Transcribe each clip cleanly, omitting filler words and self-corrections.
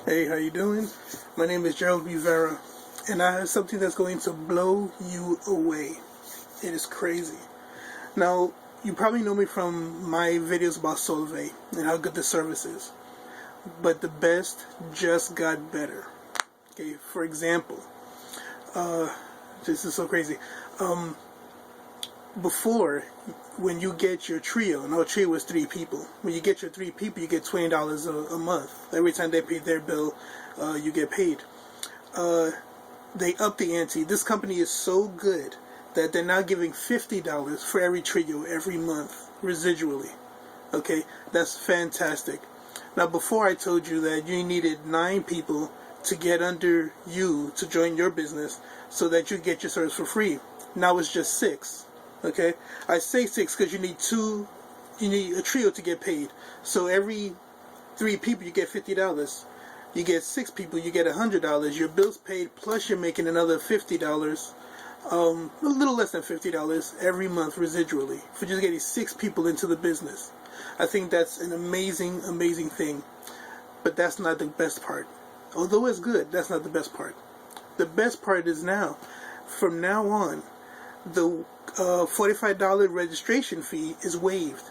Hey, how you doing? My name is Gerald Rivera, and I have something that's going to blow you away. It is crazy. Now, you probably know me from my videos about Solvay and how good the service is. But the best just got better. Okay, for example, this is so crazy. Before, when you get your trio, and our trio was 3 people. When you get your 3 people, you get $20 a month. Every time they pay their bill, you get paid. They up the ante. This company is so good that they're now giving $50 for every trio every month, residually. Okay, that's fantastic. Now, before I told you that you needed 9 people to get under you to join your business so that you get your service for free. Now it's just 6. Okay, I say 6 because you need a trio to get paid. So every 3 people you get $50. You get 6 people, you get $100. Your bill's paid, plus you're making another $50. A little less than $50 every month residually for just getting 6 people into the business. I think that's an amazing, amazing thing. But that's not the best part. Although it's good, that's not the best part. The best part is now, from now on, the $45 registration fee is waived.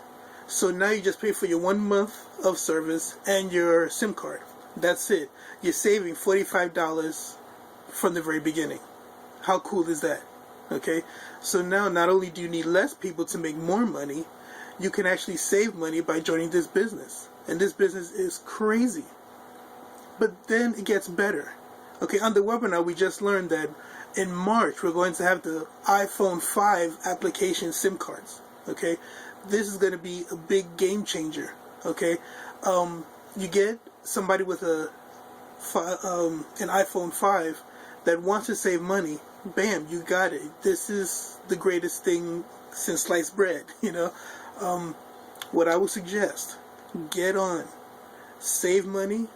So now you just pay for your 1 month of service and your SIM card. That's it. You're saving $45 from the very beginning. How cool is that? Okay, so now not only do you need less people to make more money, you can actually save money by joining this business. And this business is crazy. But then it gets better. Okay, on the webinar we just learned that in March we're going to have the iPhone 5 application SIM cards. Okay, this is going to be a big game changer. Okay, you get somebody with an iPhone 5 that wants to save money. Bam, you got it. This is the greatest thing since sliced bread. What I would suggest: get on, save money,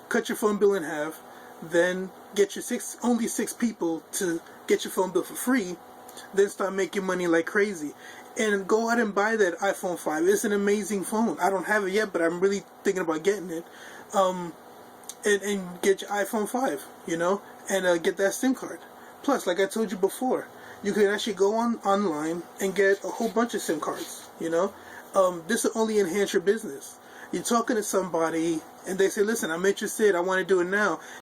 cut your phone bill in half, then get your only 6 people to get your phone bill for free, then start making money like crazy. And go out and buy that iPhone 5. It's an amazing phone. I don't have it yet, but I'm really thinking about getting it. And get your iPhone 5, and get that SIM card. Plus, like I told you before, you can actually go online and get a whole bunch of SIM cards, This will only enhance your business. You're talking to somebody and they say, listen, I'm interested, I want to do it now.